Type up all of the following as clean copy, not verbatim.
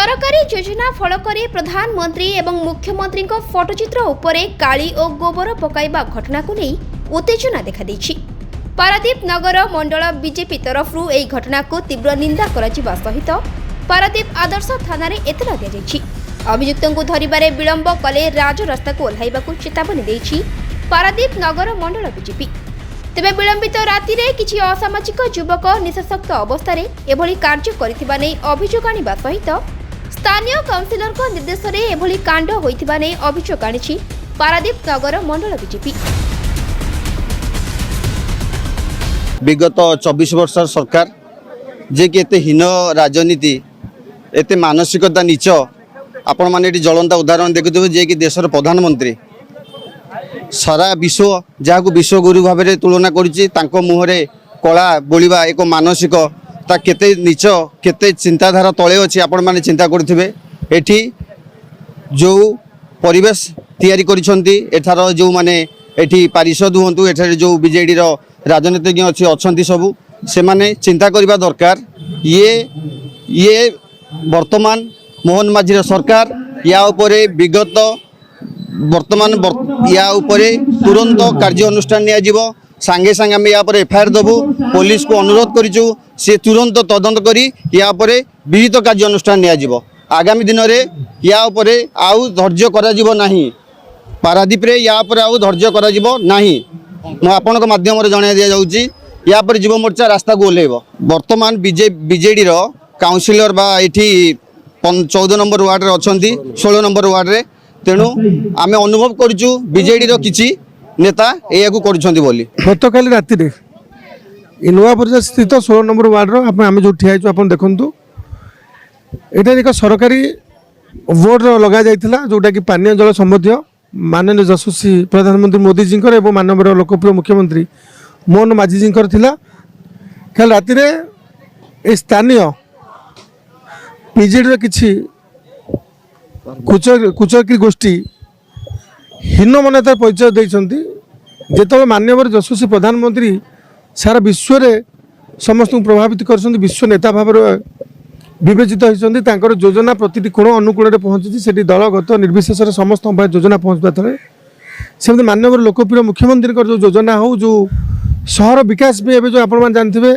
सरकारी योजना फलक प्रधानमंत्री एवं मुख्यमंत्री फोटोचित्र उपरे काली और गोबर पकाइबा घटना को नहीं उत्तेजना देखा पारादीप नगर मंडल बीजेपी तरफ यह घटना को तीव्र निंदा करा सहित पारादीप आदर्श थाना एतला दी अभियुक्तों को धरिबारे विलंब कले राजरास्ता को ओह्लाइबाकू चेतावनी देछि पारादीप नगर मंडल बीजेपी। तेबे विलंबित राति रे किछि असामाजिक युवक निशाशक्त अवस्था एभली कार्य करिथिबा नै अभियोग आनिबा सहित स्थानीय काउंसिलर को निर्देश रे एभली कांड होइथिबा नै अभियोग आनिछि पारादीप नगर मंडल बीजेपी। विगत 24 वर्ष सरकार जे कि एते हीन राजनीति एते मानसिकता नीच आपण माने जलंता उदाहरण देखुथिबे जे कि देशर प्रधानमंत्री सारा विश्व जहाँ विश्वगुरु भाव में तुलना करुच्ची मुहरे कला बोलिबा एक मानसिक ता केते नीच केते चिंताधारा तले अच्छी आपण माने चिंता करुथिबे। एठी जो परिवेश तैयारी करिसंती एठार जो माने एठी पारिषद हुंतु एठार जो बीजेडी रो राजनीतिज्ञ अच्छी अछंती सबु से माने चिंता करिबा दरकार। ये वर्तमान मोहन माझी सरकार या उपरे विगत वर्तमान या उपरे तुरंत कार्य अनुष्ठान नियाजिबो सांगे सांगे आम या एफआईआर देबू पुलिस को अनुरोध करिचु से तुरंत तदंत करी या उपरे विहित कार्य अनुष्ठान नियाजिबो। आगामी दिन में या उपरे आउ धैर्य करा जिवो नाही पारादीप रे या उपरे आउ धैर्य करा जिवो नाही मो आपनक माध्यम रे जणाय दिया जाउची या पर जीव मोर्चा रास्ता को ओल्हेबो। वर्तमान बीजेडी रो काउंसिलर बा एठी 14 नंबर वार्ड रे अछंती 16 नंबर वार्ड रे तेणु आम अनुभव करूँ बीजेडी किसी नेता या बोली गत काली राति नुआपरिया स्थित 16 नंबर वार्ड आम जो ठिया आप देखु यहाँ एक सरकारी बोर्ड लगा जाता जोटा कि पानीय जल संबंधी माननीय यशस्वी प्रधानमंत्री मोदी जी और मानव लोकप्रिय मुख्यमंत्री मोहन माझी जी कल राति स्थानीय बीजेडी किसी कुचक्री गोष्ठी हीन मान्यतार परिचय देते जिते माननीय यशस्वी प्रधानमंत्री सारा विश्व में समस्त प्रभावित कर विश्व नेता भाव विवेचित होती योजना प्रति कोण अनुकूल पहुँची से दलगत निर्विशेष समस्त योजना पहुँचवा थे सेमती माननीय लोकप्रिय मुख्यमंत्री जो योजना हो जो सहर विकास भी एवं जो आप जानते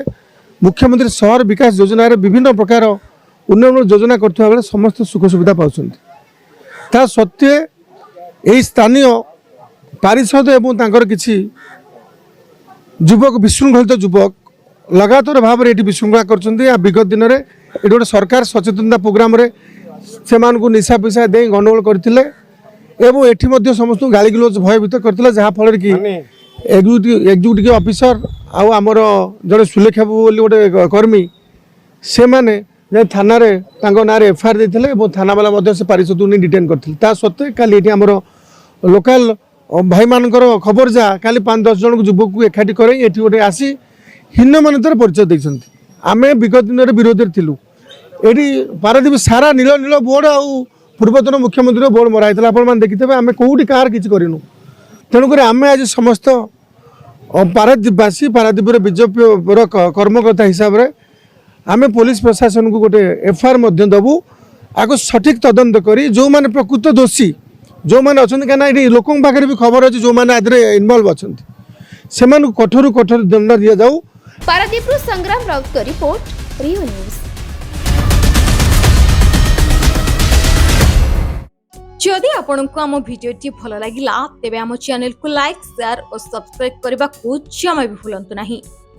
मुख्यमंत्री सहर विकास योजना विभिन्न प्रकार उन्नयन योजना करथिबा बेले समस्त सुख सुविधा पाउछन्ति ता सत्वे यही स्थानीय पारिषद एवं तांकर किछि युवक विशृंखलित युवक लगातार भाव में ये विशृंखला कर विगत दिन में ये गोटे सरकार सचेतनता प्रोग्राम रे से निशा पिशा दे गंडगोल करते समस्त गाली गलोच भयभीत करते जहाँफल कि एग्जीक्यूटिव ऑफिसर आमर जड़े सुलेखा बोली गोटे कर्मी से माने थाना ना एफआईआर देते थाना वाला से पारिषद नहीं डिटेन करते सत्वे काली आमर लोकल भाई मान खबर जा काली 5-10 जन युवक को एकाठी कर गोटे आसी हीन मान्यतार परिचय देते आम विगत दिन में विरोधी थिलु ये पारादीप सारा नील नील बोर्ड आउ पूर्वतन मुख्यमंत्री बोर्ड मराई आप देखिथे आम कौटी कहार किसी करूँ तेणुक आम आज समस्त पारादीपवासी पारादीप बीजेपी कर्मकर्ता हिसाब से आम पुलिस प्रशासन को गोटे एफआईआर देवु आगे सठिक तदंत करी जो माने प्रकृत दोषी जो माने अच्छा कहीं लोक पाखे भी खबर अच्छे जो माने आदि इनवल्व अच्छा से कठोर कठोर दंड दि जाऊ। पारादीप संग्राम राउत को रिपोर्ट रियो न्यूज। जदि आपंक आम भिडी भल लगा तेब आम चैनल को लाइक शेयर और सब्सक्राइब करने को जमा भी भूलु नहीं।